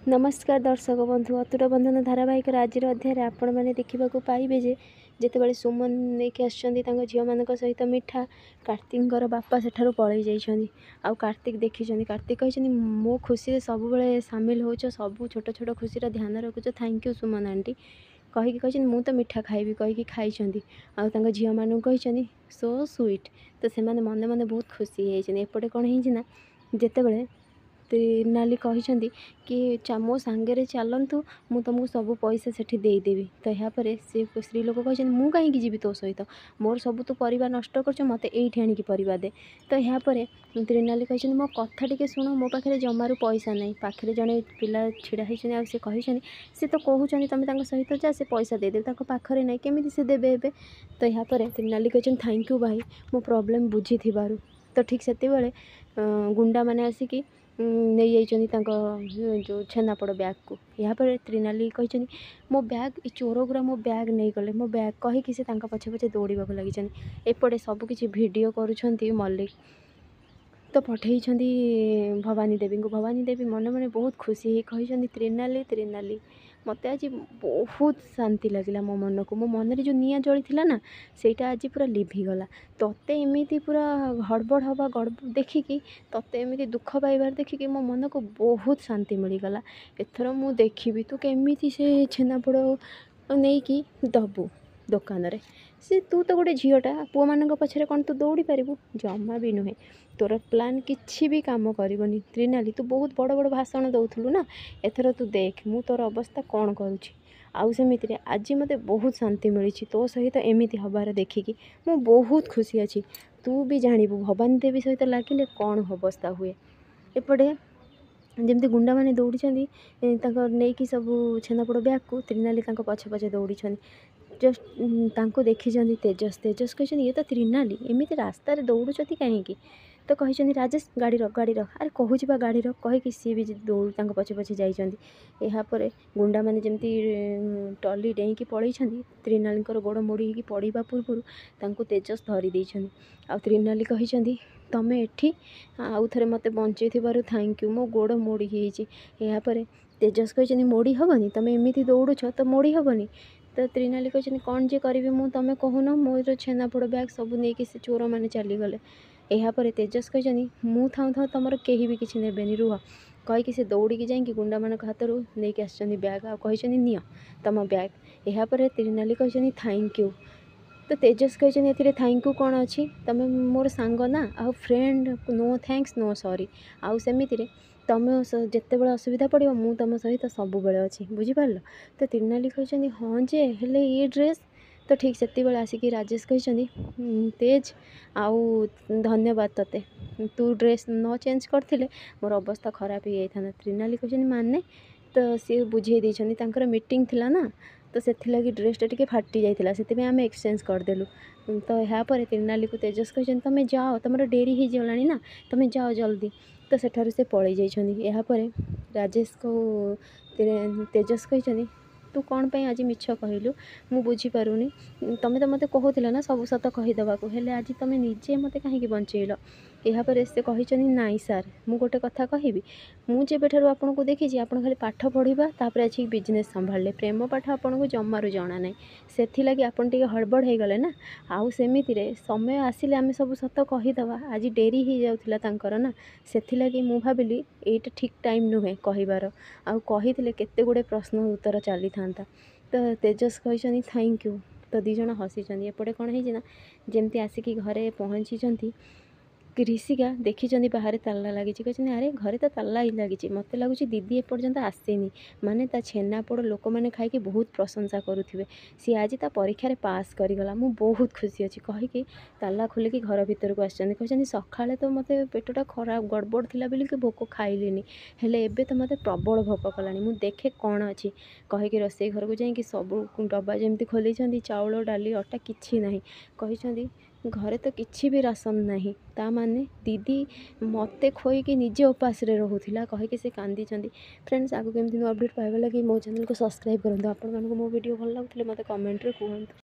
नमस्कार दर्शक बंधु अतुट बंधन धारावाहिक आज अध्याय आपण मैंने देखा पाइबे जे जितेबाला सुमन लेकिन आसछन्ती झील मान सहित मिठा कार्तिक बापा सेठार पलि जाइछन्ती आउ कार्तिक देखी कार्तिक कहते मो खुशी सब बेले सामिल हो सब छोट छोट खुशी ध्यान रखुच थैंक यू सुमन आंटी कहीकि कहते मु तो मिठा खाइबी कहीकि खाई आउ झील मान कहते सो स्वीट तो से मन मन बहुत खुशी होती एपटे कौन होना जितेबाला त्रिनाली कहते कि मो सांगे चलतु मु तुमको सब पैसा सेठी देदेवी तो यापर से स्त्री लोक कहते मु कहीं जी तो सहित मोर सब तू परिवार नष्ट कर मत ये आणिकी परिवार दे तो यापर त्रिनाली कहते मो कथा टी शुण मो पाखे जमारू पैसा ना पाखे जड़े पिला छिड़ा होती सी कहते सी तो कहते तुम सहित जा से पैसा देदेवी पाखे ना केमी से देवे तो यापर त्रिनाली कहते थैंक यू भाई मो प्रोब्लेम बुझी तो ठीक से गुंडा मैंने आसिकी नहीं जाइए जो छेनापड़ बैग को यापर त्रिनाली कहते मो बैग चोर गुरा मो बैग नहीं गले मो बैग कहीकि से पछे पछे दौड़ा लगी एपटे सबकि भिडियो करुँच मल्लिक तो पठे भवानी देवी को भवानी देवी मन मन बहुत खुशी कहते त्रिनाली त्रिनाली मत आज बहुत शांति लगे मो मन को मो मन जो निआ जली ना सेटा आज पूरा लिभिगला तोते एमती पूरा हड़बड़ हवा गड़बड़ देखिकी तोते एमती दुख पाइबार देखिकी मो मन को बहुत शांति मिलगला एथर मु देखी तू केमी से छेनापोड़ नहीं कि दबु दुकान रे से तू तो गोटे झीटा पुओ मान पछरे कौन तू दौड़ी पारू जमा भी नुहे तोर प्लान किसी भी काम करनी त्रिनाली तू बहुत बड़ बड़ भाषण दौलु ना एथर तू देख मु तोर अवस्था कौन करुँची आउ सेमिति आज मत बहुत शांति मिली तो सहित एमती हबार देखिकी मु बहुत खुशी अच्छी तू भी जानबू भवानी देवी सहित लगिले कौन अवस्था हुए एपटे जमती गुंडा मैंने दौड़ी नहीं सब छेनापोड़ बैग को त्रिनाली पछे पछे दौड़ी जस्ट देखी तेजस तेजस कहते ये तो त्रिनाली एमती रास्ता दौड़ुं कहीं तो कहते राजेश गाड़ी रख अरे कहूँ गाड़ी रख कहीकि सी भी दौड़ पछे पछे जापर गुंडा मैंने जमती टली डेईकी पलि त्रिनाली गोड़ मोड़ी पड़ा पूर्व तेजस धरी आ त्रिनाली कहते तमें एठी आउ थे मत बंचे थैंक यू मो गोड़ मोड़ी यापर तेजस कहते मोड़ी हेनी तुम एमती दौड़ुछ तो मोड़ी हेनी तो त्रिनाली कहते कौन जे करी मु तुम कहून मोर छेनापोड़ बैग सब नहीं से चोर मैंने चलीगले यापर तेजस कहते मु थाऊ थाऊ तुम कहीं भी किसी ने रुह कहीकि से दौड़ी जाकि गुंडा मान हाथ नहीं आस बैग आ नि तुम बैग यापर त्रिनाली कहते थैंक यू तो तेजस कहते ए थैंक यू कौन अच्छी तुम मोर सांग ना आ friend no thanks no sorry आउ सेमिति तुम जिते बड़े असुविधा पड़ो मु तुम सहित सब बेले अच्छी बुझीपार तो त्रिनाली कहते हाँ जे हेले ये ड्रेस तो ठीक से आसिकी राजेश कहते तेज आउ धन्यवाद तोते तू ड्रेस न चेंज करते मोर अवस्था खराब हो जाता त्रिनाली कहते माने तो सी बुझे देती मीटिंग थिला ना तो से ड्रेसटा टी फाटी जाता से आम एक्सचेंज करदेलु तो यापर त्रिनाली को तेजस कहते तुम जाओ तुम डेरी हो गलानी ना तुम जाओ जल्दी तो सेठारु से पलि जाइछन्ती यापर राजेश को तेजस कहते तू कौन पे आज मिछ कहलु मु बुझीपारुनी तुम तो मत कहूला ना सब सत कहीदेवा हेले आज तुम निजे मत कहीं बंचेल यापर से कहते नाई सार मु गोटे कथा कहबी मुझे आपन को देखी आप खाली पाठ पढ़ा तापर अच्छी बिजनेस संभाले प्रेम पाठ आपन को जमारू जना ना से लगी आपन टे हड़बड़ हो गले ना आउ सेमिति समय आसिले आम सब सत कहीदेवा आज डेरी हो जाऊला ना से लगी मु भाविली एटा ठीक टाइम नुहे कहबार आउ कही केते गुड़े प्रश्न उत्तर चली था तो तेजस कहते थैंक यू तो दिज हसी एपटे कौन है जमती आसिकी घरे पहुँची ऋषिका देखी बाहर ताला लगी कहते अरे घरे तो ताला ही लगी मत लगुच दीदी एपर्यंत आसेनी माने ता छेनापोड़ लोक मैंने खाई बहुत प्रशंसा करुवे सी आज ता परीक्षा पास करगला मु बहुत खुशी अच्छी कहीकि ताला खोलिकी घर भीतर को आसते सका तो मत पेटा खराब गड़बड़ थिला बोलिकी भोक खाइलिनी हेले एबे तो मत प्रबल भोक कलानी मु देखे कौन अच्छी कहीकि रोसई घर को जाकि सब डब्बा जमती खोली चाउल डाली अटा किसी ना कही घरे तो किसी भी राशन नहीं ता माने दीदी मते खोईकी निजे उपास रोला कहीकि से कांदी फ्रेंड्स आगे केमती अपडेट पाइबा लगी मो चैनल को सब्सक्राइब करूँ आपण मो वीडियो भल लगुले मत कमेंट रे कहतु।